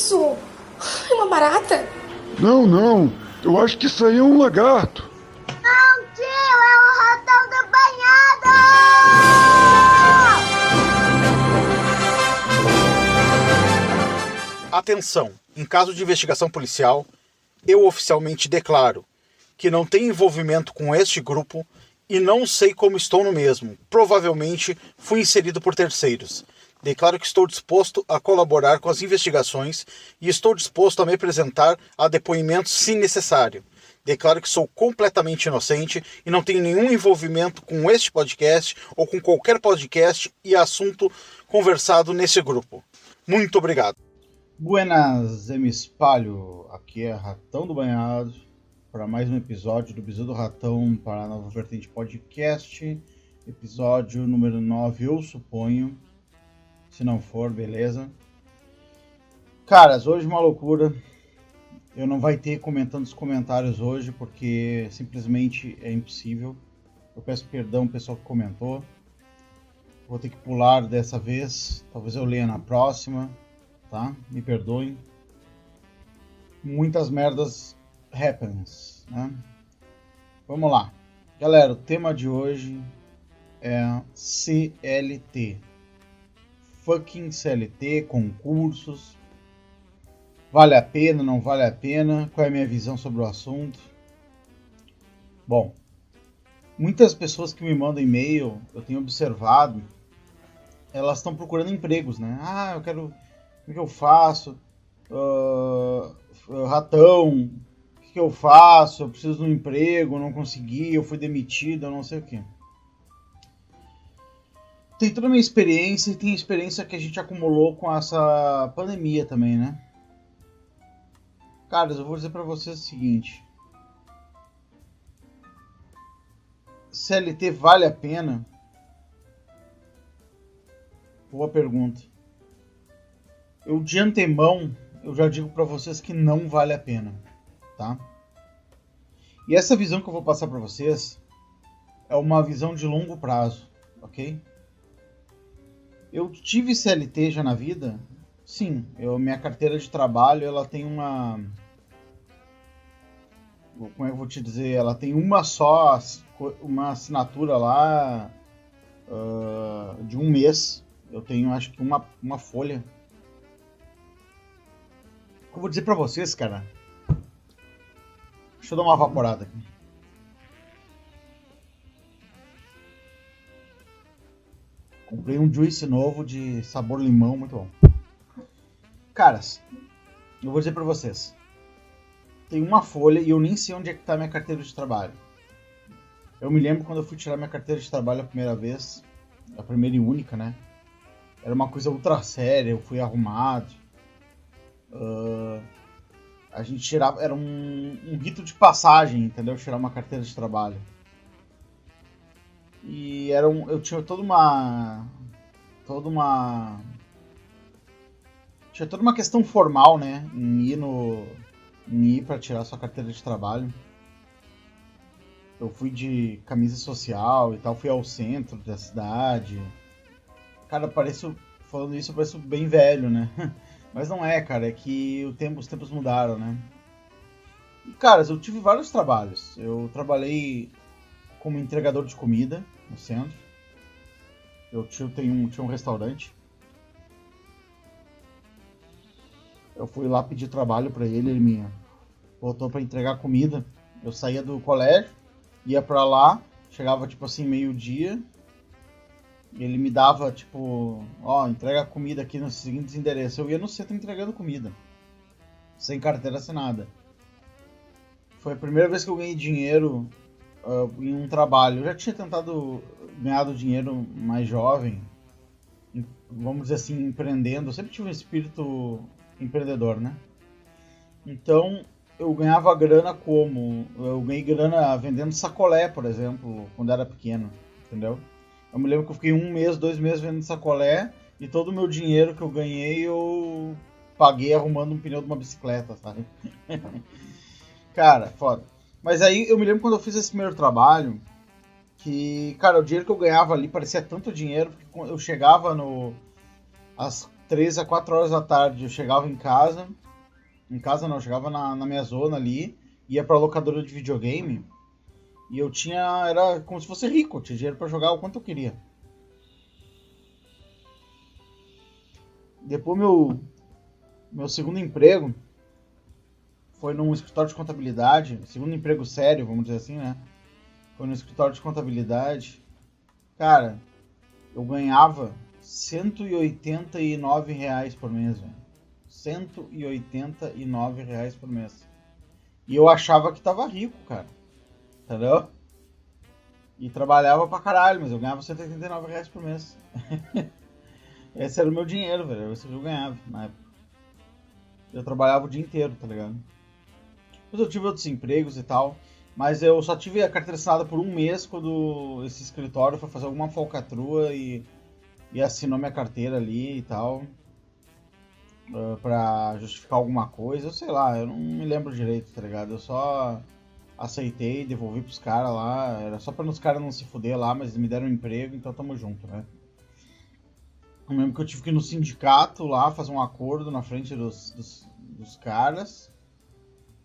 isso? É uma barata? Não. Eu acho que isso aí é um lagarto. Não, tio, é um ratão do banhado! Atenção! Em caso de investigação policial, eu oficialmente declaro que não tenho envolvimento com este grupo e não sei como estou no mesmo. Provavelmente fui inserido por terceiros. Declaro que estou disposto a colaborar com as investigações e estou disposto a me apresentar a depoimentos se necessário. Declaro que sou completamente inocente e não tenho nenhum envolvimento com este podcast ou com qualquer podcast e assunto conversado nesse grupo. Muito obrigado. Buenas, eu me espalho. Aqui é Ratão do Banhado para mais um episódio do Bisu do Ratão para a Nova Vertente Podcast. Episódio número 9, eu suponho. Se não for, beleza. Caras, hoje uma loucura. Eu não vai ter comentando os comentários hoje porque simplesmente é impossível. Eu peço perdão ao pessoal que comentou. Vou ter que pular dessa vez. Talvez eu leia na próxima. Tá? Me perdoem. Muitas merdas happens, né? Vamos lá. Galera, o tema de hoje é CLT. Fucking CLT, concursos. Vale a pena, não vale a pena? Qual é a minha visão sobre o assunto? Bom, muitas pessoas que me mandam e-mail, eu tenho observado, elas estão procurando empregos, né? Eu quero... O que eu faço? Ratão, o que eu faço? Eu preciso de um emprego, não consegui, eu fui demitido, eu não sei o que. Tem toda a minha experiência e tem a experiência que a gente acumulou com essa pandemia também, né? Caras, eu vou dizer pra vocês o seguinte. CLT vale a pena? Boa pergunta. Eu de antemão, eu já digo para vocês que não vale a pena, tá? E essa visão que eu vou passar para vocês é uma visão de longo prazo, ok? Eu tive CLT já na vida? Sim, minha carteira de trabalho, ela tem uma... Como é que eu vou te dizer? Ela tem uma assinatura lá de um mês. Eu tenho, acho que uma folha. Eu vou dizer pra vocês, cara. Deixa eu dar uma vaporada aqui. Comprei um juice novo de sabor limão, muito bom. Caras, eu vou dizer pra vocês. Tem uma folha e eu nem sei onde é que tá minha carteira de trabalho. Eu me lembro quando eu fui tirar minha carteira de trabalho a primeira vez. A primeira e única, né? Era uma coisa ultra séria, eu fui arrumado. A gente tirava, era um rito de passagem, entendeu? Tirar uma carteira de trabalho. E eu tinha toda uma questão formal, né? Em ir para tirar sua carteira de trabalho. Eu fui de camisa social e tal, fui ao centro da cidade. Cara, falando isso, eu pareço bem velho, né? Mas não é, cara, é que os tempos mudaram, né? E, caras, eu tive vários trabalhos. Eu trabalhei como entregador de comida no centro. Tinha um restaurante. Eu fui lá pedir trabalho pra ele me botou pra entregar comida. Eu saía do colégio, ia pra lá, chegava tipo assim, meio-dia. Ele me dava, tipo, entrega comida aqui nos seguintes endereços. Eu ia no centro entregando comida. Sem carteira assinada. Foi a primeira vez que eu ganhei dinheiro em um trabalho. Eu já tinha tentado ganhar dinheiro mais jovem. Vamos dizer assim, empreendendo. Eu sempre tive um espírito empreendedor, né? Então, eu ganhava grana como? Eu ganhei grana vendendo sacolé, por exemplo, quando era pequeno. Entendeu? Eu me lembro que eu fiquei 1 mês, 2 meses vendendo sacolé e todo o meu dinheiro que eu ganhei eu paguei arrumando um pneu de uma bicicleta, sabe? Cara, foda. Mas aí eu me lembro quando eu fiz esse primeiro trabalho que, cara, o dinheiro que eu ganhava ali parecia tanto dinheiro porque eu chegava às 3 a 4 horas da tarde eu chegava em casa não, eu chegava na minha zona ali, ia pra locadora de videogame, e era como se fosse rico, eu tinha dinheiro pra jogar o quanto eu queria. Depois meu segundo emprego foi num escritório de contabilidade, segundo emprego sério, vamos dizer assim, né? Foi no escritório de contabilidade. Cara, eu ganhava R$189 por mês, velho. R$189 por mês. E eu achava que tava rico, cara. Entendeu? E trabalhava pra caralho, mas eu ganhava R$189 por mês. Esse era o meu dinheiro, velho. Esse que eu ganhava na época. Eu trabalhava o dia inteiro, tá ligado? Depois eu tive outros empregos e tal. Mas eu só tive a carteira assinada por um mês quando esse escritório foi fazer alguma falcatrua e assinou minha carteira ali e tal. Pra justificar alguma coisa. Eu sei lá, eu não me lembro direito, tá ligado? Eu só aceitei, devolvi pros caras lá. Era só pra os caras não se fuder lá, mas eles me deram um emprego, então tamo junto, né? Eu lembro que eu tive que ir no sindicato lá fazer um acordo na frente dos caras.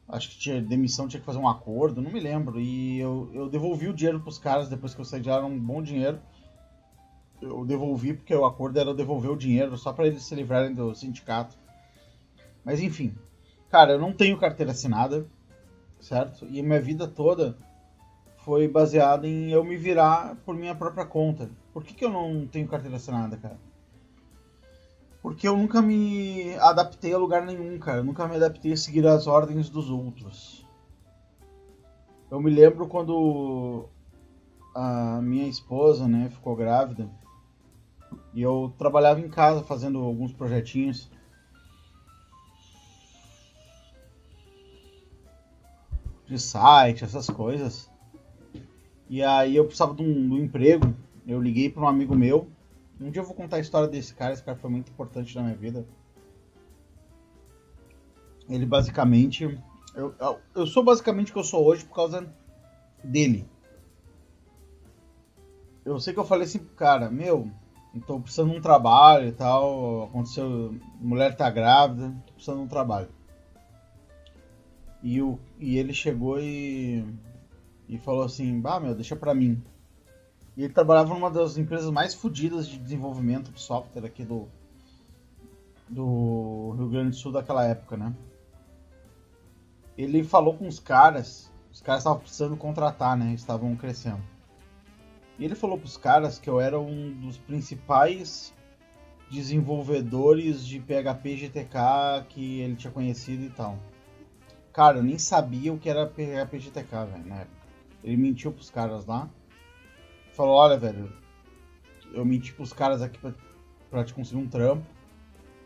Acho que tinha demissão, tinha que fazer um acordo, não me lembro. E eu devolvi o dinheiro pros caras depois que eu saí de lá, era um bom dinheiro. Eu devolvi porque o acordo era eu devolver o dinheiro só pra eles se livrarem do sindicato. Mas enfim, cara, eu não tenho carteira assinada, certo? E minha vida toda foi baseada em eu me virar por minha própria conta. Por que eu não tenho carteira assinada, cara? Porque eu nunca me adaptei a lugar nenhum, cara. Eu nunca me adaptei a seguir as ordens dos outros. Eu me lembro quando a minha esposa, né, ficou grávida. E eu trabalhava em casa fazendo alguns projetinhos. De site, essas coisas. E aí eu precisava de um emprego. Eu liguei para um amigo meu. Um dia eu vou contar a história desse cara. Esse cara foi muito importante na minha vida. Ele basicamente... Eu sou basicamente o que eu sou hoje por causa dele. Eu sei que eu falei assim pro cara, meu, eu tô precisando de um trabalho e tal, aconteceu, mulher tá grávida, tô precisando de um trabalho. E ele chegou e falou assim, bah, meu, deixa pra mim. E ele trabalhava numa das empresas mais fodidas de desenvolvimento de software aqui do Rio Grande do Sul daquela época, né? Ele falou com os caras estavam precisando contratar, né? Estavam crescendo. E ele falou pros caras que eu era um dos principais desenvolvedores de PHP GTK que ele tinha conhecido e tal. Cara, eu nem sabia o que era PHP GTK, velho, na época. Ele mentiu pros caras lá. Falou, olha, velho, eu menti pros caras aqui pra te conseguir um trampo.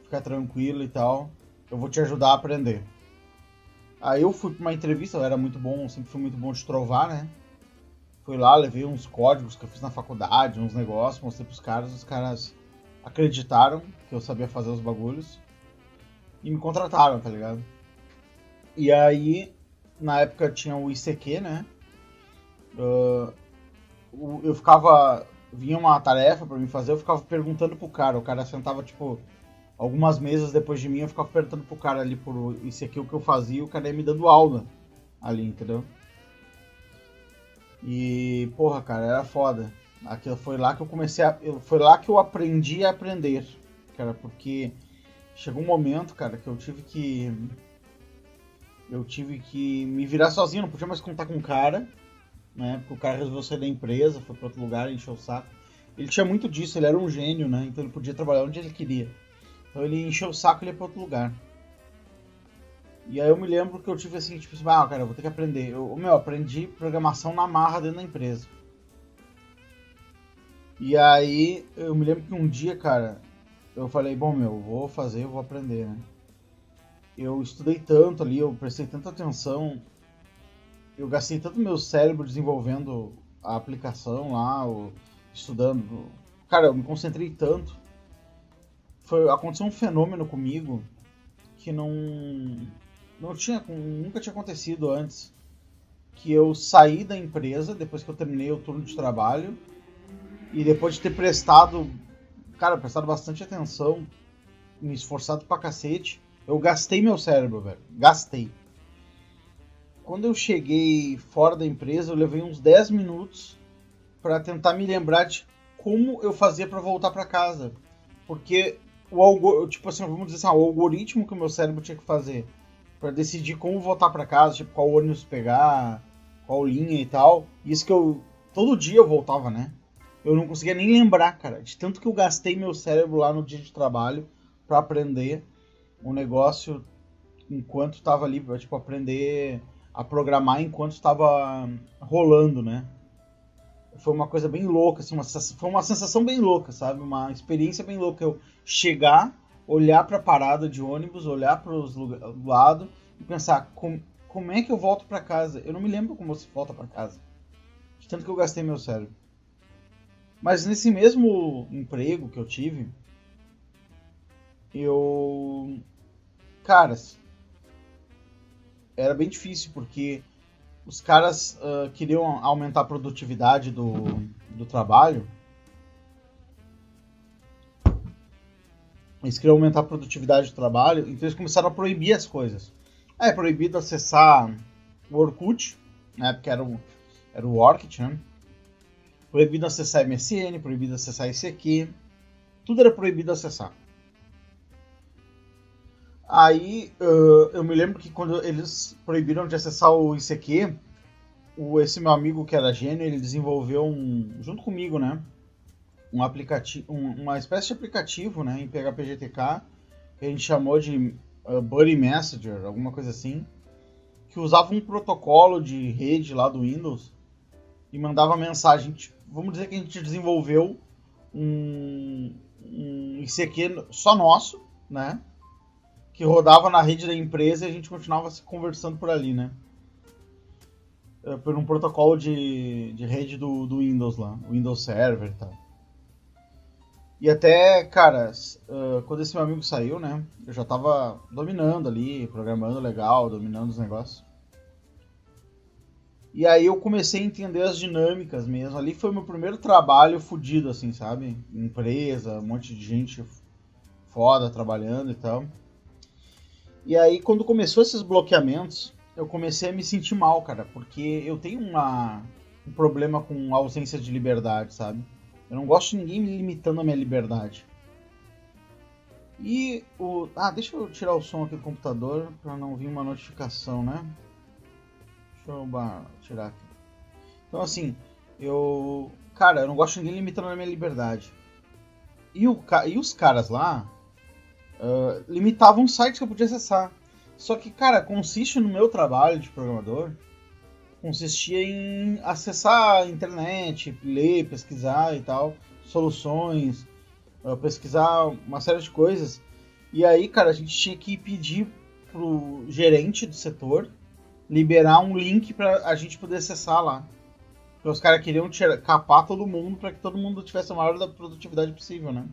Ficar tranquilo e tal. Eu vou te ajudar a aprender. Aí eu fui pra uma entrevista, eu era muito bom, sempre fui muito bom de trovar, né? Fui lá, levei uns códigos que eu fiz na faculdade, uns negócios, mostrei pros caras, os caras acreditaram que eu sabia fazer os bagulhos e me contrataram, tá ligado? E aí, na época tinha o ICQ, né? Eu ficava... Vinha uma tarefa pra mim fazer, eu ficava perguntando pro cara, o cara sentava, tipo... Algumas mesas depois de mim, eu ficava perguntando pro cara ali por isso aqui, o que eu fazia, o cara ia me dando aula ali, entendeu? E, porra, cara, era foda. Aquilo foi lá que eu comecei foi lá que eu aprendi a aprender, cara, porque chegou um momento, cara, que eu tive que me virar sozinho, não podia mais contar com o cara, né? Porque o cara resolveu sair da empresa, foi pra outro lugar, encheu o saco. Ele tinha muito disso, ele era um gênio, né? Então ele podia trabalhar onde ele queria. Então ele encheu o saco e ia pra outro lugar. E aí eu me lembro que eu tive assim, tipo assim, cara, eu vou ter que aprender. Eu aprendi programação na marra dentro da empresa. E aí eu me lembro que um dia, cara, eu falei, bom, eu vou fazer, eu vou aprender, né? Eu estudei tanto ali, eu prestei tanta atenção, eu gastei tanto meu cérebro desenvolvendo a aplicação lá, estudando. Cara, eu me concentrei tanto. Aconteceu um fenômeno comigo que nunca tinha acontecido antes. Que eu saí da empresa depois que eu terminei o turno de trabalho e depois de ter prestado bastante atenção me esforçado pra cacete. Eu gastei meu cérebro, velho. Gastei. Quando eu cheguei fora da empresa, eu levei uns 10 minutos pra tentar me lembrar de como eu fazia pra voltar pra casa. Porque tipo assim, vamos dizer assim, o algoritmo que o meu cérebro tinha que fazer pra decidir como voltar pra casa, tipo, qual ônibus pegar, qual linha e tal. Isso que eu... Todo dia eu voltava, né? Eu não conseguia nem lembrar, cara, de tanto que eu gastei meu cérebro lá no dia de trabalho pra aprender um negócio enquanto estava ali, tipo, aprender a programar enquanto estava rolando, né? Foi uma coisa bem louca, assim, foi uma sensação bem louca, sabe? Uma experiência bem louca. Eu chegar, olhar para a parada de ônibus, olhar para os lados e pensar, como é que eu volto para casa? Eu não me lembro como se volta para casa. De tanto que eu gastei meu cérebro. Mas nesse mesmo emprego que eu tive, Cara, era bem difícil, porque os caras queriam aumentar a produtividade do trabalho. Eles queriam aumentar a produtividade do trabalho, então eles começaram a proibir as coisas. É proibido acessar o Orkut, na época era o Orkut, né? Proibido acessar MSN, proibido acessar ICQ. Tudo era proibido acessar. Aí eu me lembro que quando eles proibiram de acessar o ICQ, esse meu amigo que era gênio, ele desenvolveu junto comigo, né, um aplicativo, uma espécie de aplicativo, né, em PHP GTK, que a gente chamou de Buddy Messenger, alguma coisa assim, que usava um protocolo de rede lá do Windows e mandava mensagem. Vamos dizer que a gente desenvolveu um ICQ só nosso, né, que rodava na rede da empresa e a gente continuava se conversando por ali, né? Por um protocolo de rede do Windows lá, o Windows Server e tal. E até, cara, quando esse meu amigo saiu, né? Eu já tava dominando ali, programando legal, dominando os negócios. E aí eu comecei a entender as dinâmicas mesmo. Ali foi o meu primeiro trabalho fudido, assim, sabe? Empresa, um monte de gente foda trabalhando e tal. E aí, quando começou esses bloqueamentos, eu comecei a me sentir mal, cara, porque eu tenho um problema com ausência de liberdade, sabe? Eu não gosto de ninguém me limitando a minha liberdade. E deixa eu tirar o som aqui do computador pra não vir uma notificação, né? Deixa eu tirar aqui. Então, assim, eu não gosto de ninguém limitando a minha liberdade. E os caras lá limitavam sites que eu podia acessar. Só que, cara, consiste no meu trabalho de programador, consistia em acessar a internet, ler, pesquisar e tal, soluções, pesquisar uma série de coisas. E aí, cara, a gente tinha que pedir pro gerente do setor liberar um link pra a gente poder acessar lá. Porque os caras queriam capar todo mundo para que todo mundo tivesse a maior da produtividade possível, né?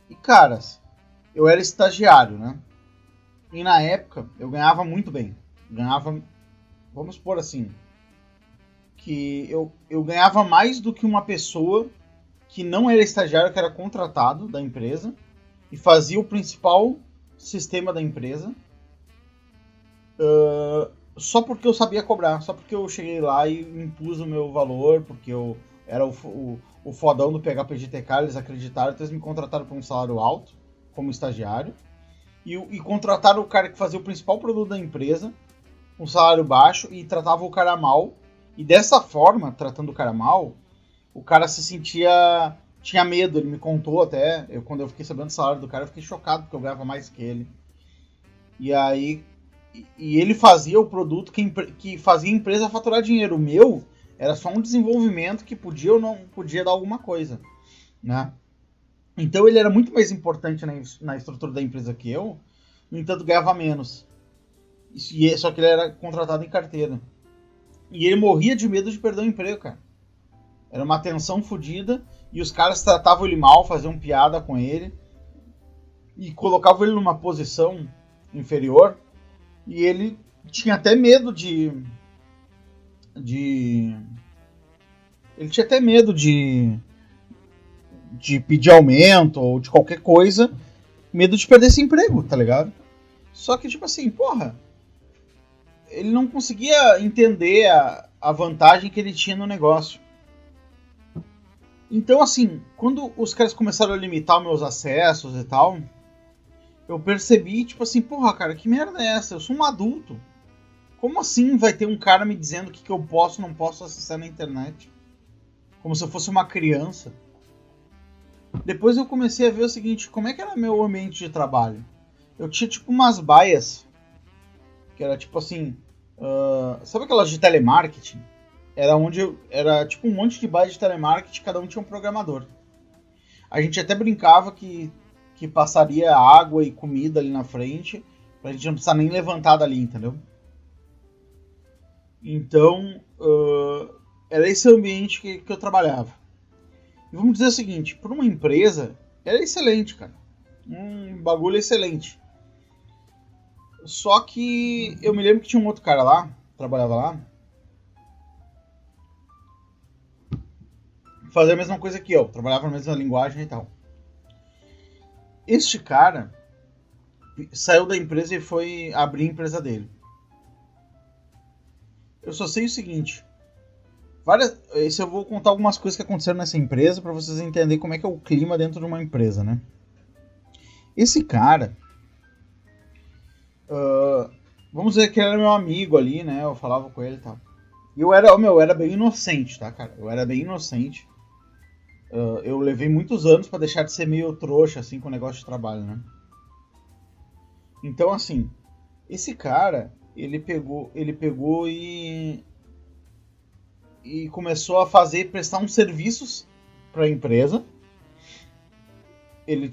E, caras, eu era estagiário, né? E na época eu ganhava muito bem. Ganhava, vamos supor assim, que eu ganhava mais do que uma pessoa que não era estagiário, que era contratado da empresa e fazia o principal sistema da empresa, só porque eu sabia cobrar, só porque eu cheguei lá e impus o meu valor, porque eu era o fodão do PHP GTK, eles acreditaram, então eles me contrataram por um salário alto, como estagiário, e contrataram o cara que fazia o principal produto da empresa, um salário baixo, e tratava o cara mal, e dessa forma, tratando o cara mal, o cara se sentia... tinha medo, ele me contou até, quando eu fiquei sabendo do salário do cara, eu fiquei chocado, porque eu ganhava mais que ele. E aí... E ele fazia o produto que fazia a empresa faturar dinheiro. O meu era só um desenvolvimento que podia ou não podia dar alguma coisa, né? Então ele era muito mais importante na estrutura da empresa que eu, no entanto ganhava menos. Só que ele era contratado em carteira. E ele morria de medo de perder o emprego, cara. Era uma tensão fodida, e os caras tratavam ele mal, faziam piada com ele, e colocavam ele numa posição inferior, e ele tinha até medo ele tinha até medo de de pedir aumento ou de qualquer coisa, medo de perder esse emprego, tá ligado? Só que, tipo assim, porra, ele não conseguia entender a vantagem que ele tinha no negócio. Então, assim, quando os caras começaram a limitar meus acessos e tal, eu percebi, tipo assim, porra, cara, que merda é essa? Eu sou um adulto. Como assim vai ter um cara me dizendo o que eu posso e não posso acessar na internet? Como se eu fosse uma criança. Depois eu comecei a ver o seguinte, como é que era meu ambiente de trabalho? Eu tinha tipo umas baias, que era tipo assim, sabe aquelas de telemarketing? Era tipo um monte de baias de telemarketing, cada um tinha um programador. A gente até brincava que passaria água e comida ali na frente, pra gente não precisar nem levantar dali, entendeu? Então, era esse ambiente que eu trabalhava. E vamos dizer o seguinte, para uma empresa, era excelente, cara. Um bagulho excelente. Só que eu me lembro que tinha um outro cara lá, trabalhava lá, fazia a mesma coisa que eu, trabalhava na mesma linguagem e tal. Este cara saiu da empresa e foi abrir a empresa dele. Eu só sei o seguinte, eu vou contar algumas coisas que aconteceram nessa empresa para vocês entenderem como é que é o clima dentro de uma empresa, né? Esse cara, vamos dizer que ele era meu amigo ali, né? Eu falava com ele e tal. E eu era bem inocente, tá, cara? Eu era bem inocente. Eu levei muitos anos pra deixar de ser meio trouxa, assim, com o negócio de trabalho, né? Então, assim, esse cara, ele pegou e começou a prestar uns serviços pra empresa. Ele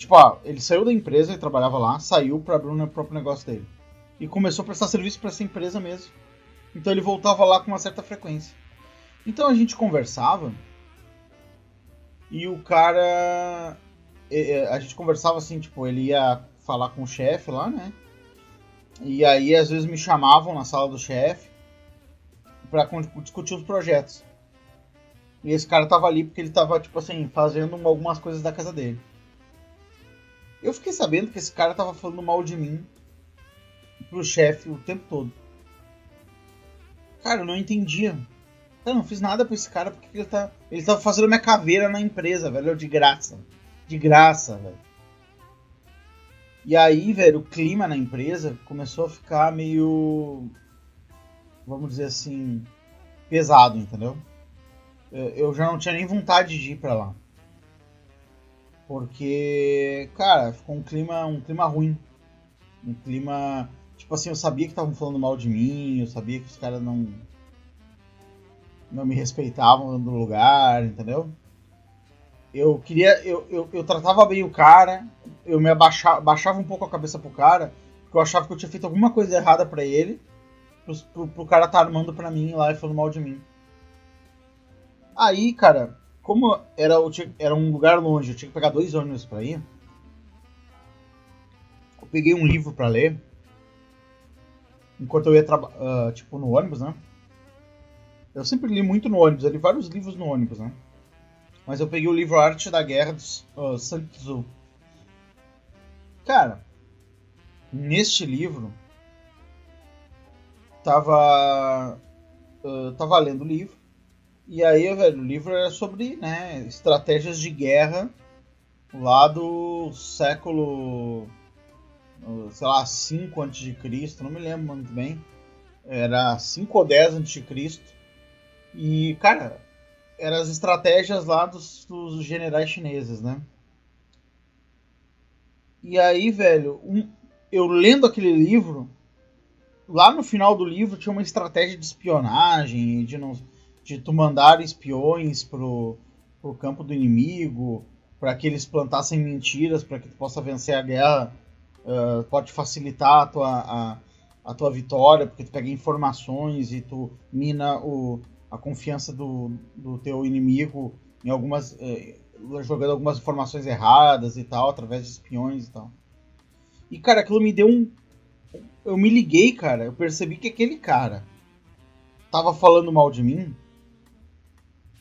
saiu da empresa, ele trabalhava lá, saiu pra abrir o próprio negócio dele. E começou a prestar serviço pra essa empresa mesmo. Então ele voltava lá com uma certa frequência. Então a gente conversava e o cara... A gente conversava assim, tipo, ele ia falar com o chefe lá, né? E aí às vezes me chamavam na sala do chefe pra discutir os projetos. E esse cara tava ali porque ele tava, tipo assim, fazendo algumas coisas da casa dele. Eu fiquei sabendo que esse cara tava falando mal de mim pro chefe o tempo todo. Cara, eu não entendia. Eu não fiz nada pra esse cara porque ele tava fazendo minha caveira na empresa, velho, de graça. De graça, velho. E aí, velho, o clima na empresa começou a ficar meio, vamos dizer assim, pesado, entendeu? Eu já não tinha nem vontade de ir pra lá. Porque, cara, ficou um clima ruim. Um clima... Tipo assim, eu sabia que estavam falando mal de mim, eu sabia que os caras não me respeitavam no lugar, entendeu? Eu tratava bem o cara, eu me baixava um pouco a cabeça pro cara, porque eu achava que eu tinha feito alguma coisa errada pra ele, pro cara tá armando pra mim lá e falando mal de mim. Aí, cara, como era um lugar longe, eu tinha que pegar 2 ônibus pra ir, eu peguei um livro pra ler, enquanto eu ia tipo no ônibus, né? Eu sempre li muito no ônibus, eu li vários livros no ônibus, né? Mas eu peguei o livro Arte da Guerra do Sun Tzu. Cara, neste livro tava lendo o livro e aí, velho, o livro era sobre, né, estratégias de guerra lá do século, sei lá, 5 a.C., não me lembro muito bem. Era 5 ou 10 a.C. E, cara, eram as estratégias lá dos generais chineses, né? E aí, velho, eu lendo aquele livro, lá no final do livro tinha uma estratégia de espionagem, de tu mandar espiões pro campo do inimigo, para que eles plantassem mentiras, para que tu possa vencer a guerra. Pode facilitar a tua vitória, porque tu pega informações e tu mina a confiança do teu inimigo em algumas, jogando algumas informações erradas e tal, através de espiões e tal. E, cara, aquilo me deu eu me liguei, cara, eu percebi que aquele cara tava falando mal de mim,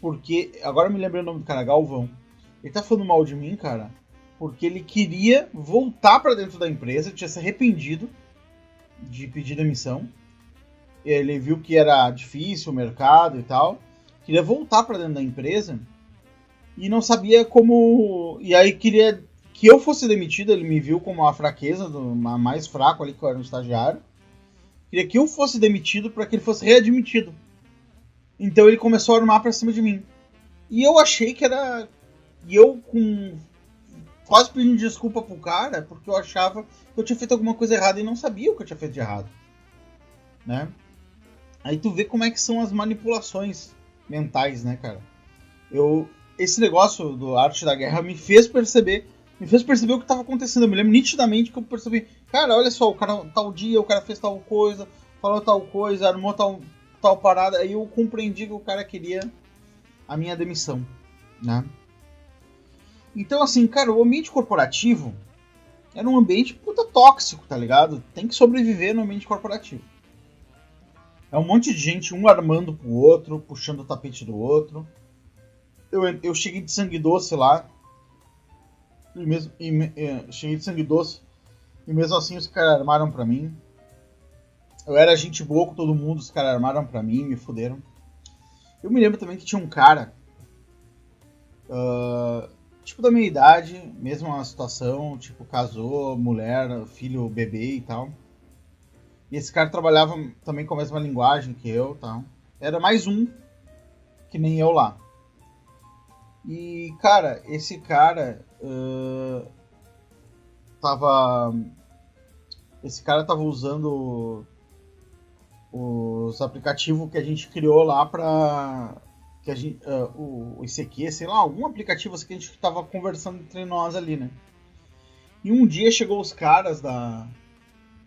porque, agora eu me lembrei o nome do cara, Galvão. Ele tá falando mal de mim, cara, porque ele queria voltar pra dentro da empresa, tinha se arrependido de pedir demissão. Ele viu que era difícil o mercado e tal, queria voltar pra dentro da empresa e não sabia como... E aí queria que eu fosse demitido, ele me viu como a fraqueza, a mais fraco ali, que eu era um estagiário. Queria que eu fosse demitido para que ele fosse readmitido. Então ele começou a armar pra cima de mim. E eu achei que era... E eu quase pedindo desculpa pro cara, porque eu achava que eu tinha feito alguma coisa errada e não sabia o que eu tinha feito de errado. Né? Aí tu vê como é que são as manipulações mentais, né, cara? Esse negócio do Arte da Guerra me fez perceber o que estava acontecendo. Eu me lembro nitidamente que eu percebi, cara, olha só, o cara tal dia, o cara fez tal coisa, falou tal coisa, armou tal parada. Aí eu compreendi que o cara queria a minha demissão, né? Então, assim, cara, o ambiente corporativo era um ambiente puta tóxico, tá ligado? Tem que sobreviver no ambiente corporativo. É um monte de gente, um armando pro outro, puxando o tapete do outro. Eu cheguei de sangue doce lá. Cheguei de sangue doce. E mesmo assim os caras armaram pra mim. Eu era gente boa com todo mundo, os caras armaram pra mim, me fuderam. Eu me lembro também que tinha um cara... tipo da minha idade, mesma situação, tipo casou, mulher, filho, bebê e tal. E esse cara trabalhava também com a mesma linguagem que eu, tal. Era mais um que nem eu lá. E, cara, esse cara esse cara tava usando os aplicativos que a gente criou lá pra... Que a gente, o ICQ, sei lá, algum aplicativo assim que a gente tava conversando entre nós ali, né? E um dia chegou os caras que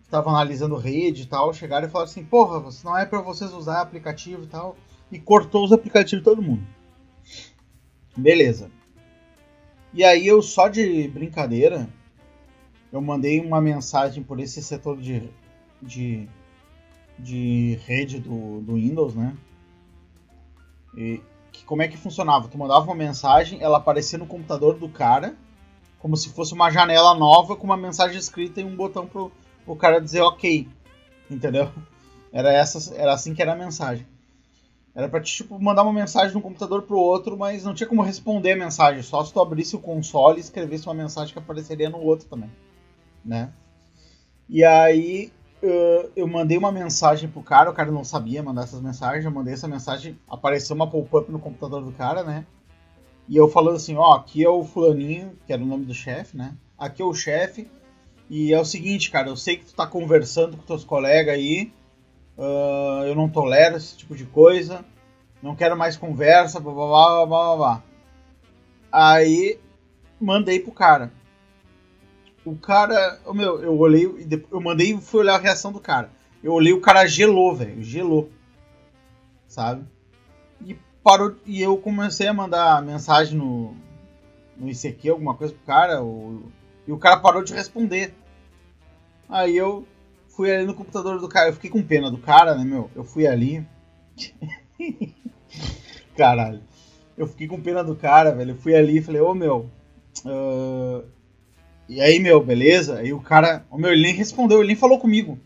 estavam analisando rede e tal, chegaram e falaram assim, porra, não é pra vocês usar aplicativo e tal, e cortou os aplicativos de todo mundo. Beleza. E aí eu, só de brincadeira, eu mandei uma mensagem por esse setor de rede do Windows, né? E como é que funcionava? Tu mandava uma mensagem, ela aparecia no computador do cara, como se fosse uma janela nova com uma mensagem escrita e um botão pro cara dizer ok, entendeu? Era assim que era a mensagem. Era pra tipo, mandar uma mensagem de um computador pro outro, mas não tinha como responder a mensagem, só se tu abrisse o console e escrevesse uma mensagem que apareceria no outro também, né? E aí eu mandei uma mensagem pro cara, o cara não sabia mandar essas mensagens, eu mandei essa mensagem, apareceu uma pop-up no computador do cara, né? E eu falando assim, ó, aqui é o fulaninho, que era o nome do chefe, né? Aqui é o chefe, e é o seguinte, cara, eu sei que tu tá conversando com teus colegas aí, eu não tolero esse tipo de coisa, não quero mais conversa, blá blá blá blá blá. Aí mandei pro cara. O cara, eu olhei, eu mandei e fui olhar a reação do cara. Eu olhei, o cara gelou, velho, gelou, sabe? E parou, e eu comecei a mandar mensagem no ICQ, alguma coisa pro cara, e o cara parou de responder. Aí eu fui ali no computador do cara, eu fiquei com pena do cara, né, meu? Eu fui ali. Caralho. Eu fiquei com pena do cara, velho. Eu fui ali e falei, ô meu. E aí, meu, beleza? Aí o cara. Ô meu, ele nem respondeu, ele nem falou comigo.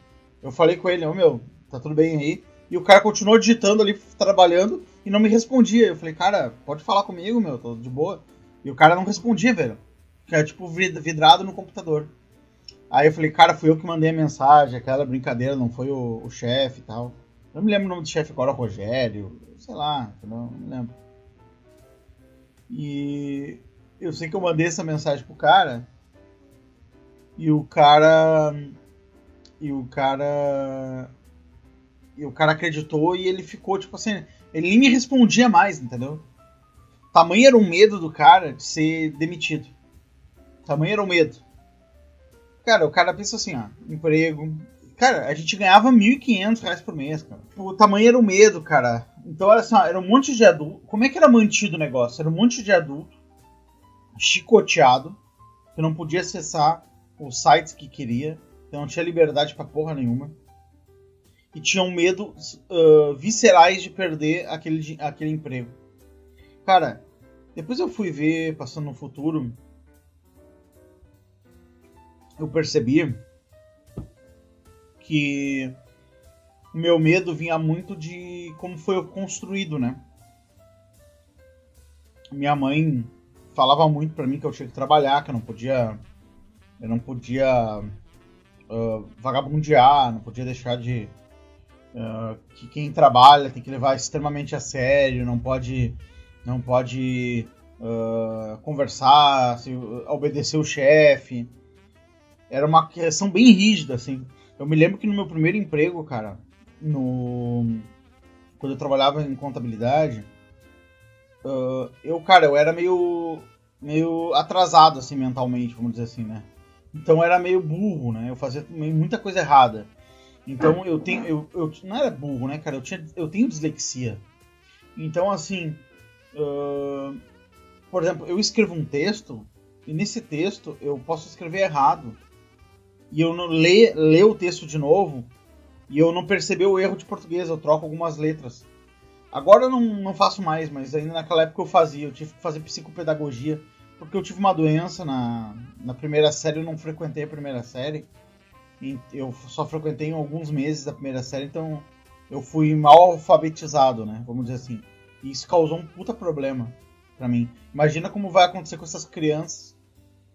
Eu falei com ele, ô meu, tá tudo bem aí? E o cara continuou digitando ali, trabalhando, e não me respondia. Eu falei, cara, pode falar comigo, meu, tô de boa. E o cara não respondia, velho. Que era tipo vidrado no computador. Aí eu falei, cara, fui eu que mandei a mensagem, aquela brincadeira, não foi o chefe e tal. Eu não me lembro o nome do chefe agora, Rogério, sei lá, não me lembro. E eu sei que eu mandei essa mensagem pro cara, e o cara acreditou e ele ficou, tipo assim, ele nem me respondia mais, entendeu? Tamanho era o medo do cara de ser demitido. Tamanho era o medo. Cara, o cara pensa assim, ó, emprego. Cara, a gente ganhava R$1.500 por mês, cara. O tamanho era o medo, cara. Então era assim, ó, era um monte de adulto. Como é que era mantido o negócio? Era um monte de adulto chicoteado, que não podia acessar os sites que queria, que não tinha liberdade pra porra nenhuma. E tinham medo viscerais de perder aquele emprego. Cara, Depois eu fui ver, passando no futuro, eu percebi que o meu medo vinha muito de como foi construído, né? Minha mãe falava muito pra mim que eu tinha que trabalhar, que eu não podia vagabundear, não podia deixar de que quem trabalha tem que levar extremamente a sério, não pode conversar, obedecer o chefe. Era uma questão bem rígida, assim. Eu me lembro que no meu primeiro emprego, cara, quando eu trabalhava em contabilidade, eu era meio atrasado, assim, mentalmente, vamos dizer assim, né? Então eu era meio burro, né? Eu fazia muita coisa errada. Então eu não era burro, né, cara? Eu tenho dislexia. Então, assim, por exemplo, eu escrevo um texto e nesse texto eu posso escrever errado. E eu não ler o texto de novo e eu não perceber o erro de português, eu troco algumas letras. Agora eu não faço mais, mas ainda naquela época eu fazia. Eu tive que fazer psicopedagogia, porque eu tive uma doença na primeira série, eu não frequentei a primeira série. Eu só frequentei em alguns meses da primeira série, então eu fui mal alfabetizado, né? Vamos dizer assim. E isso causou um puta problema pra mim. Imagina como vai acontecer com essas crianças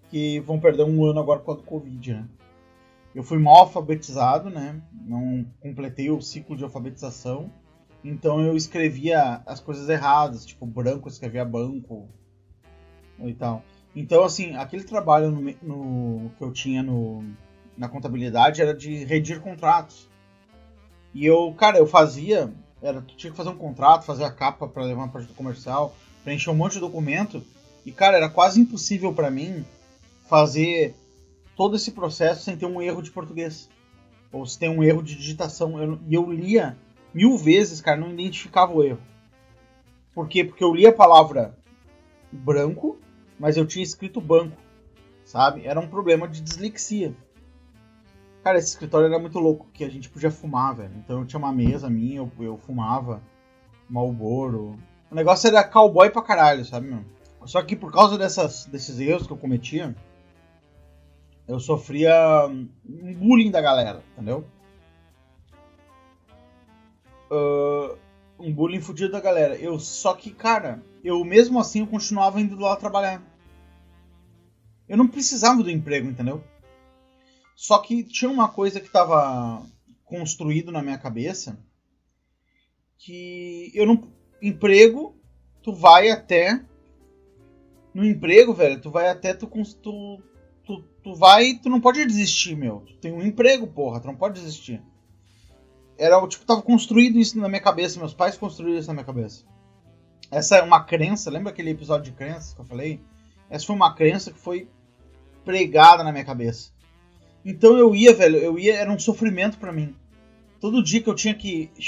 que vão perder um ano agora por causa do Covid, né? Eu fui mal alfabetizado, né? Não completei o ciclo de alfabetização. Então eu escrevia as coisas erradas, tipo branco, eu escrevia banco e tal. Então, assim, aquele trabalho que eu tinha na contabilidade era de redigir contratos. E eu fazia, tu tinha que fazer um contrato, fazer a capa para levar para o comercial, preencher um monte de documento. E, cara, era quase impossível para mim fazer todo esse processo sem ter um erro de português. Ou se tem um erro de digitação. E eu lia 1000 vezes, cara, não identificava o erro. Por quê? Porque eu lia a palavra branco, mas eu tinha escrito banco, sabe? Era um problema de dislexia. Cara, esse escritório era muito louco, que a gente podia fumar, velho. Então eu tinha uma mesa minha, eu fumava Marlboro. O negócio era cowboy pra caralho, sabe, meu? Só que por causa desses erros que eu cometia, eu sofria um bullying da galera, entendeu? Um bullying fudido da galera. Só que, cara, eu mesmo assim eu continuava indo lá trabalhar. Eu não precisava do emprego, entendeu? Só que tinha uma coisa que estava construído na minha cabeça, que eu não... Emprego, tu vai até... No emprego, velho, tu vai até... Tu não pode desistir, meu. Tu tem um emprego, porra, tu não pode desistir. Tava construído isso na minha cabeça, meus pais construíram isso na minha cabeça. Essa é uma crença, lembra aquele episódio de crenças que eu falei? Essa foi uma crença que foi pregada na minha cabeça. Então era um sofrimento pra mim. Todo dia que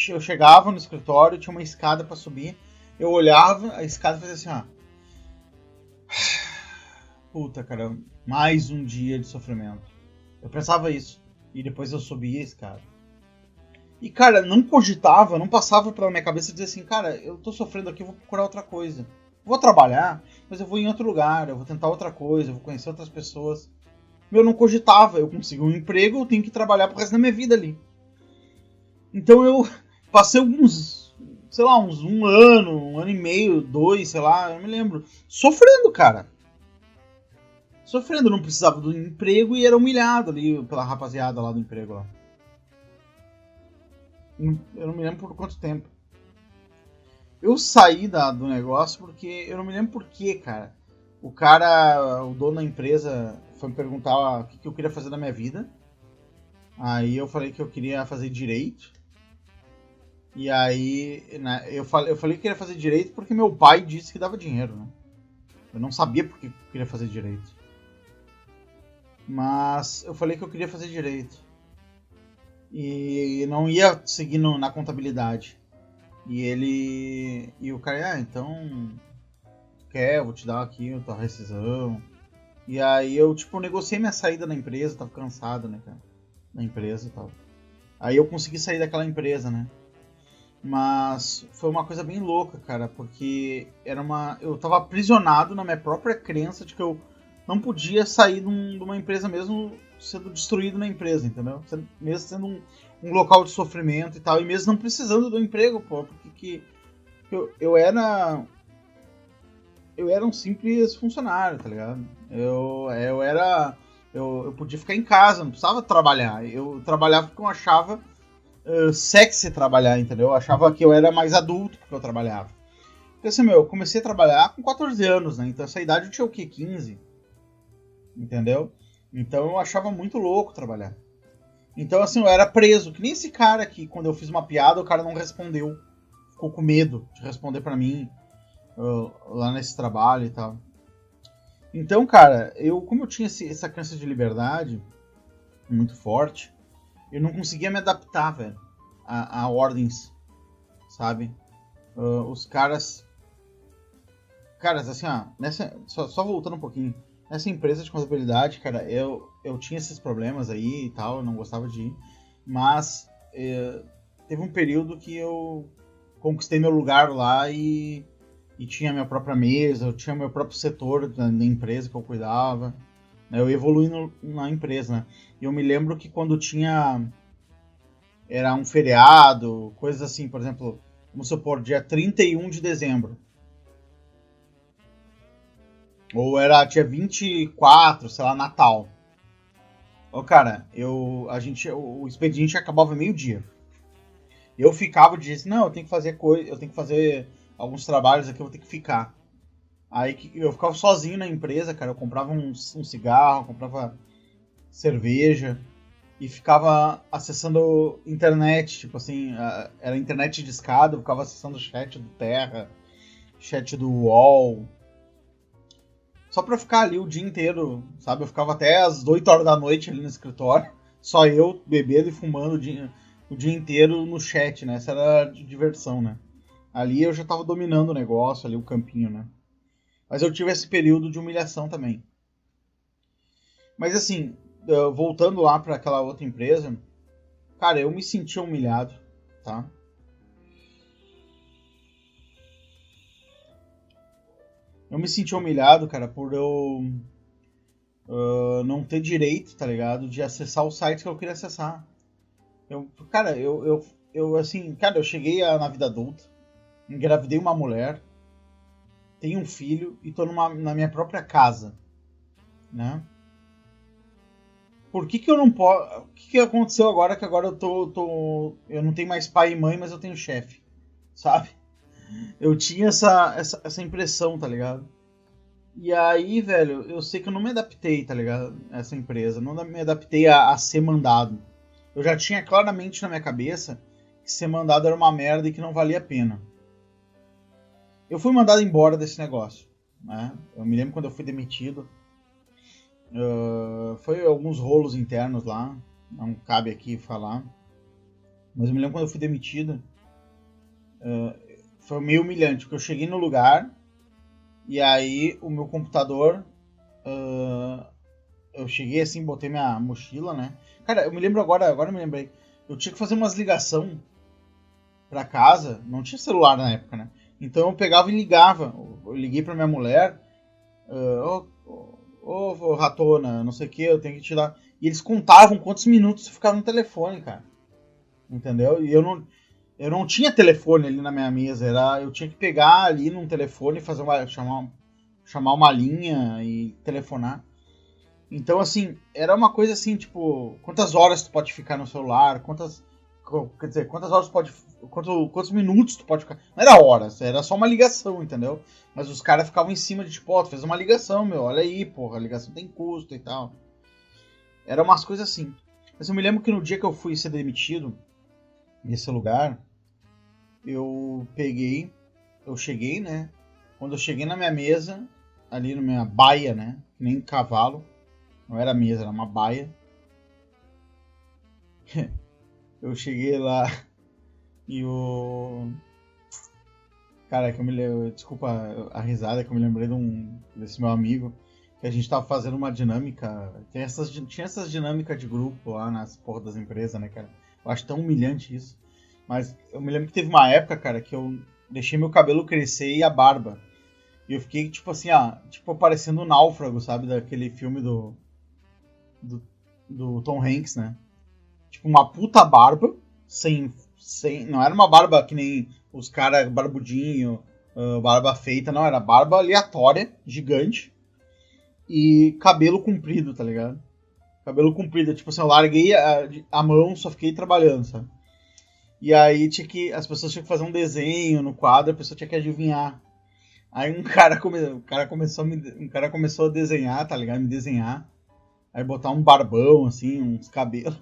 eu chegava no escritório, tinha uma escada pra subir, eu olhava, a escada fazia assim, ó. Puta, cara, mais um dia de sofrimento. Eu pensava isso. E depois eu subia a escada. E, cara, não passava pela minha cabeça dizer assim, cara, eu tô sofrendo aqui, eu vou procurar outra coisa. Vou trabalhar, mas eu vou em outro lugar, eu vou tentar outra coisa, eu vou conhecer outras pessoas. Eu não cogitava, eu consegui um emprego, eu tenho que trabalhar pro resto da minha vida ali. Então eu passei uns um ano e meio, 2, sei lá, eu não me lembro, sofrendo, cara. Sofrendo, não precisava do emprego e era humilhado ali pela rapaziada lá do emprego lá. Eu não me lembro por quanto tempo. Eu saí do negócio porque... Eu não me lembro por quê, cara. O dono da empresa foi me perguntar o que eu queria fazer na minha vida. Aí eu falei que eu queria fazer direito. E aí eu falei que queria fazer direito porque meu pai disse que dava dinheiro, né? Eu não sabia porque eu queria fazer direito. Mas eu falei que eu queria fazer direito. E não ia seguir na contabilidade. E o cara, então... eu vou te dar aqui a tua rescisão. E aí eu, negociei minha saída da empresa, tava cansado, né, cara? Da empresa e tal. Aí eu consegui sair daquela empresa, né? Mas foi uma coisa bem louca, cara, porque eu tava aprisionado na minha própria crença de que eu não podia sair de uma empresa mesmo sendo destruído na empresa, entendeu? Mesmo sendo um local de sofrimento e tal, e mesmo não precisando do emprego, pô, porque eu era um simples funcionário, tá ligado? Eu podia ficar em casa, não precisava trabalhar. Eu trabalhava porque eu achava sexy trabalhar, entendeu? Eu achava que eu era mais adulto porque eu trabalhava. Porque assim, eu comecei a trabalhar com 14 anos, né? Então essa idade eu tinha o quê? 15? Entendeu? Então eu achava muito louco trabalhar. Então assim, eu era preso, que nem esse cara que quando eu fiz uma piada, o cara não respondeu. Ficou com medo de responder pra mim lá nesse trabalho e tal. Então, cara, como eu tinha essa crença de liberdade muito forte, eu não conseguia me adaptar, velho, a ordens, sabe? Os caras... Caras, assim, ó, só voltando um pouquinho. Nessa empresa de contabilidade, cara, eu tinha esses problemas aí e tal, eu não gostava de ir. Mas teve um período que eu conquistei meu lugar lá e tinha minha própria mesa, eu tinha meu próprio setor da empresa que eu cuidava. Eu evoluí na empresa, né? E eu me lembro que quando era um feriado, coisas assim, por exemplo, vamos supor, dia 31 de dezembro. Ou era dia 24, sei lá, Natal. Cara, o expediente acabava meio-dia. Eu ficava e disse, não, eu tenho que fazer alguns trabalhos aqui, eu vou ter que ficar. Aí eu ficava sozinho na empresa, cara, eu comprava um cigarro, comprava cerveja e ficava acessando internet, tipo assim, era internet de escada, eu ficava acessando o chat do Terra, chat do UOL, só pra ficar ali o dia inteiro, sabe? Eu ficava até as 8 horas da noite ali no escritório, só eu bebendo e fumando o dia inteiro no chat, né? Essa era a diversão, né? Ali eu já tava dominando o negócio, ali o campinho, né? Mas eu tive esse período de humilhação também. Mas assim, voltando lá para aquela outra empresa, cara, eu me sentia humilhado, tá? Eu me sentia humilhado, cara, por eu não ter direito, tá ligado? De acessar o site que eu queria acessar. Eu cheguei na vida adulta, engravidei uma mulher, tenho um filho e tô na minha própria casa, né? Por que eu não posso... O que aconteceu agora que agora eu não tenho mais pai e mãe, mas eu tenho chefe, sabe? Eu tinha essa impressão, tá ligado? E aí, velho, eu sei que eu não me adaptei, tá ligado? A essa empresa, não me adaptei a ser mandado. Eu já tinha claramente na minha cabeça que ser mandado era uma merda e que não valia a pena. Eu fui mandado embora desse negócio, né? Eu me lembro quando eu fui demitido. Foi alguns rolos internos lá, não cabe aqui falar. Mas eu me lembro quando eu fui demitido. Foi meio humilhante, porque eu cheguei no lugar e aí o meu computador... eu cheguei assim, botei minha mochila, né? Cara, eu me lembro agora eu me lembrei. Eu tinha que fazer umas ligação pra casa, não tinha celular na época, né? Então eu pegava e ligava. Eu liguei pra minha mulher. Ô, ratona, não sei o que, eu tenho que te dar. E eles contavam quantos minutos eu ficava no telefone, cara. Entendeu? E eu não tinha telefone ali na minha mesa. Eu tinha que pegar ali num telefone e chamar uma linha e telefonar. Então, assim, era uma coisa assim, tipo, quantas horas tu pode ficar no celular, quantos minutos tu pode ficar. Não era horas, era só uma ligação, entendeu? Mas os caras ficavam em cima de, tipo, tu fez uma ligação, meu, olha aí, porra, a ligação tem custo e tal. Era umas coisas assim. Mas eu me lembro que no dia que eu fui ser demitido, nesse lugar, eu cheguei, né? Quando eu cheguei na minha mesa, ali na minha baia, né? Que nem cavalo. Não era mesa, era uma baia. Eu cheguei lá e o... Cara, que eu me lembro... Desculpa a risada, que eu me lembrei desse meu amigo. Que a gente tava fazendo uma dinâmica... Tinha essas dinâmicas de grupo lá nas porras das empresas, né, cara? Eu acho tão humilhante isso. Mas eu me lembro que teve uma época, cara, que eu deixei meu cabelo crescer e a barba. E eu fiquei, tipo assim, tipo parecendo um náufrago, sabe? Daquele filme do Tom Hanks, né? Tipo, uma puta barba, não era uma barba que nem os caras barbudinho, barba feita, não. Era barba aleatória, gigante. E cabelo comprido, tá ligado? Cabelo comprido, tipo assim, eu larguei a mão, só fiquei trabalhando, sabe? E aí as pessoas tinham que fazer um desenho no quadro, a pessoa tinha que adivinhar. Aí um cara começou a desenhar, tá ligado? Me desenhar. Aí botar um barbão, assim, uns cabelos.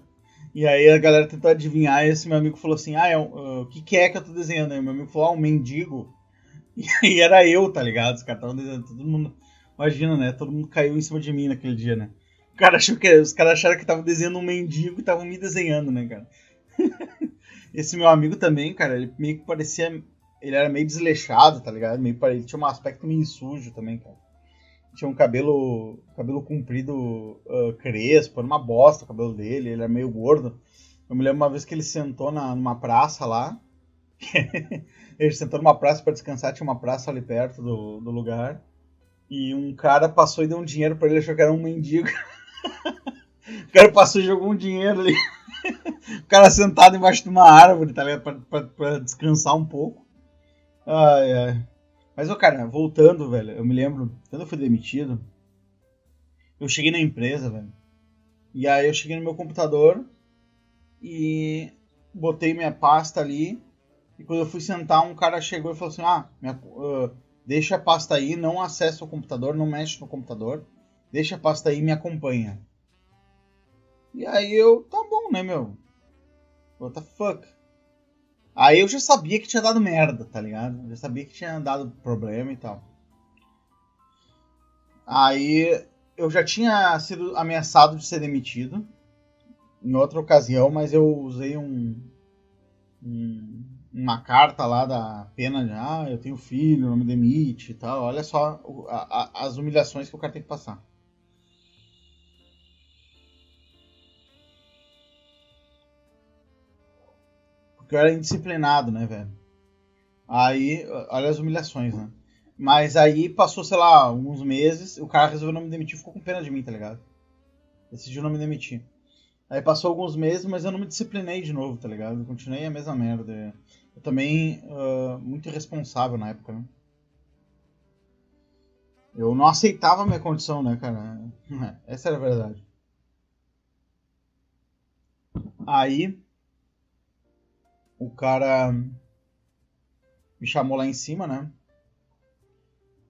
E aí a galera tentou adivinhar e esse meu amigo falou assim, o que é que eu tô desenhando? Aí meu amigo falou, um mendigo. E aí era eu, tá ligado? Os caras estavam desenhando, todo mundo... Imagina, né? Todo mundo caiu em cima de mim naquele dia, né? Os caras acharam que estavam desenhando um mendigo e estavam me desenhando, né, cara? Esse meu amigo também, cara, ele meio que parecia... Ele era meio desleixado, tá ligado? Ele tinha um aspecto meio sujo também, cara. Tinha um cabelo comprido, crespo, era uma bosta o cabelo dele, ele era meio gordo. Eu me lembro uma vez que ele sentou numa praça lá. Ele sentou numa praça pra descansar, tinha uma praça ali perto do lugar. E um cara passou e deu um dinheiro pra ele, achou que era um mendigo. O cara passou e jogou um dinheiro ali. O cara sentado embaixo de uma árvore, tá ligado? Pra descansar um pouco. Ai, ai. Mas, cara, voltando, velho, eu me lembro, quando eu fui demitido, eu cheguei na empresa, velho. E aí eu cheguei no meu computador e botei minha pasta ali. E quando eu fui sentar, um cara chegou e falou assim, deixa a pasta aí, não acessa o computador, não mexe no computador. Deixa a pasta aí e me acompanha. E aí tá bom, né, meu? What the fuck? Aí eu já sabia que tinha dado merda, tá ligado? Eu já sabia que tinha dado problema e tal. Aí eu já tinha sido ameaçado de ser demitido em outra ocasião, mas eu usei uma carta lá da pena de eu tenho filho, não me demite e tal. Olha só as humilhações que o cara tem que passar. Porque eu era indisciplinado, né, velho? Aí, olha as humilhações, né? Mas aí passou, sei lá, alguns meses, o cara resolveu não me demitir, ficou com pena de mim, tá ligado? Decidiu não me demitir. Aí passou alguns meses, mas eu não me disciplinei de novo, tá ligado? Eu continuei a mesma merda. Eu também, muito irresponsável na época, né? Eu não aceitava a minha condição, né, cara? Essa era a verdade. Aí, o cara me chamou lá em cima, né?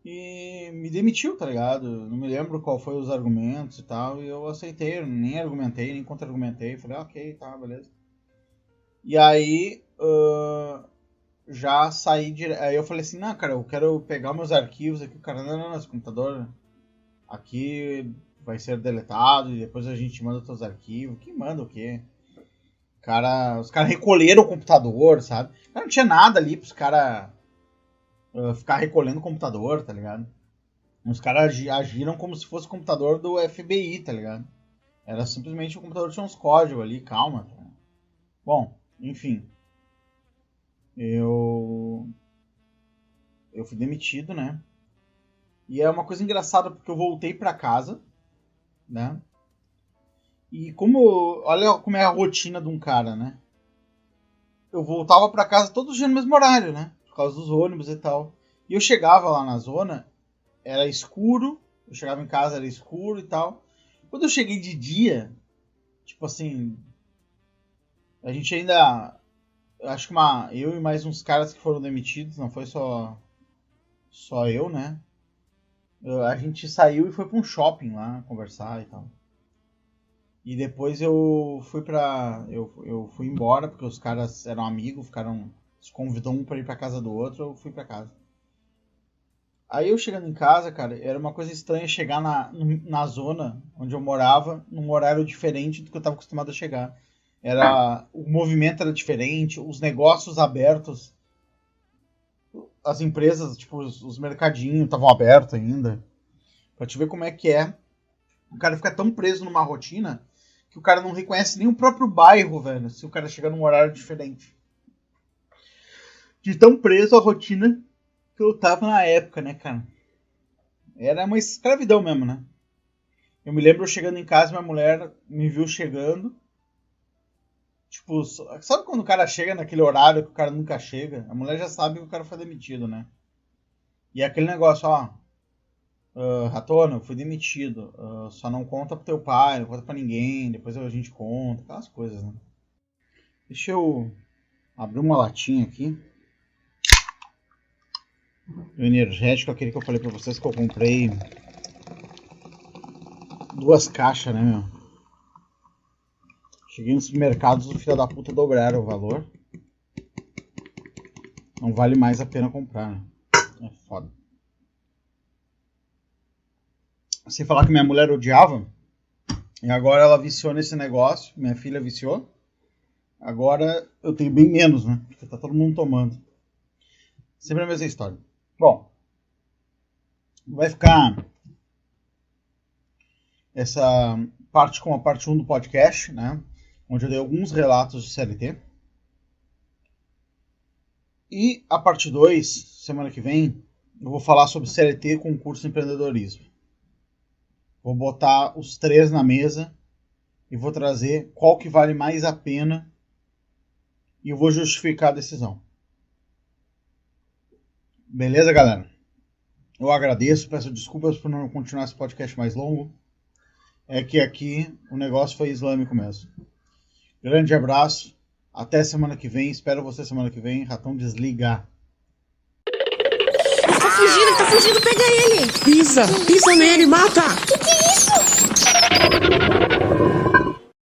E me demitiu, tá ligado? Não me lembro qual foi os argumentos e tal. E eu aceitei, nem argumentei, nem contra-argumentei. Falei, ok, tá, beleza. E aí, já saí direto. Aí eu falei assim, não, cara, eu quero pegar meus arquivos aqui. O cara, não, esse computador aqui vai ser deletado e depois a gente manda os teus arquivos. Quem manda o quê? Os caras recolheram o computador, sabe? Não tinha nada ali pros caras ficar recolhendo o computador, tá ligado? Os caras agiram como se fosse o computador do FBI, tá ligado? Era simplesmente o computador tinha uns códigos ali, calma. Tá? Bom, enfim. Eu fui demitido, né? E é uma coisa engraçada porque eu voltei pra casa, né? E olha como é a rotina de um cara, né? Eu voltava pra casa todos os dias no mesmo horário, né? Por causa dos ônibus e tal. E eu chegava lá na zona, era escuro. Eu chegava em casa, era escuro e tal. Quando eu cheguei de dia, tipo assim, a gente ainda... Acho que eu e mais uns caras que foram demitidos, não foi só eu, né? A gente saiu e foi pra um shopping lá conversar e tal. E depois eu fui embora, porque os caras eram amigos, se convidou um pra ir pra casa do outro, eu fui pra casa. Aí eu chegando em casa, cara, era uma coisa estranha chegar na zona onde eu morava, num horário diferente do que eu tava acostumado a chegar. O movimento era diferente, os negócios abertos, as empresas, tipo, os mercadinhos estavam abertos ainda. Pra te ver como é que é. O cara fica tão preso numa rotina que o cara não reconhece nem o próprio bairro, velho, se o cara chegar num horário diferente. de tão preso à rotina que eu tava na época, né, cara? Era uma escravidão mesmo, né? Eu me lembro eu chegando em casa, minha mulher me viu chegando. Tipo, sabe quando o cara chega naquele horário que o cara nunca chega? A mulher já sabe que o cara foi demitido, né? E é aquele negócio, ó. Ratona, eu fui demitido. Só não conta pro teu pai, não conta pra ninguém. Depois a gente conta, aquelas coisas, né? Deixa eu abrir uma latinha aqui. O energético, aquele que eu falei pra vocês que eu comprei 2 caixas, né, meu? Cheguei nos supermercados, o filho da puta dobraram o valor. Não vale mais a pena comprar, né? É foda. Sem falar que minha mulher odiava. E agora ela viciou nesse negócio. Minha filha viciou. Agora eu tenho bem menos, né? Porque tá todo mundo tomando. Sempre a mesma história. Bom. Vai ficar essa parte com a parte 1 do podcast, né? Onde eu dei alguns relatos de CLT. E a parte 2, semana que vem, eu vou falar sobre CLT, concurso e empreendedorismo. Vou botar os 3 na mesa e vou trazer qual que vale mais a pena e eu vou justificar a decisão. Beleza, galera? Eu agradeço, peço desculpas por não continuar esse podcast mais longo. É que aqui o negócio foi islâmico mesmo. Grande abraço, até semana que vem, espero você semana que vem. Ratão, desligar. Ele tá fugindo, pega ele! Pisa nele, mata! Que é isso?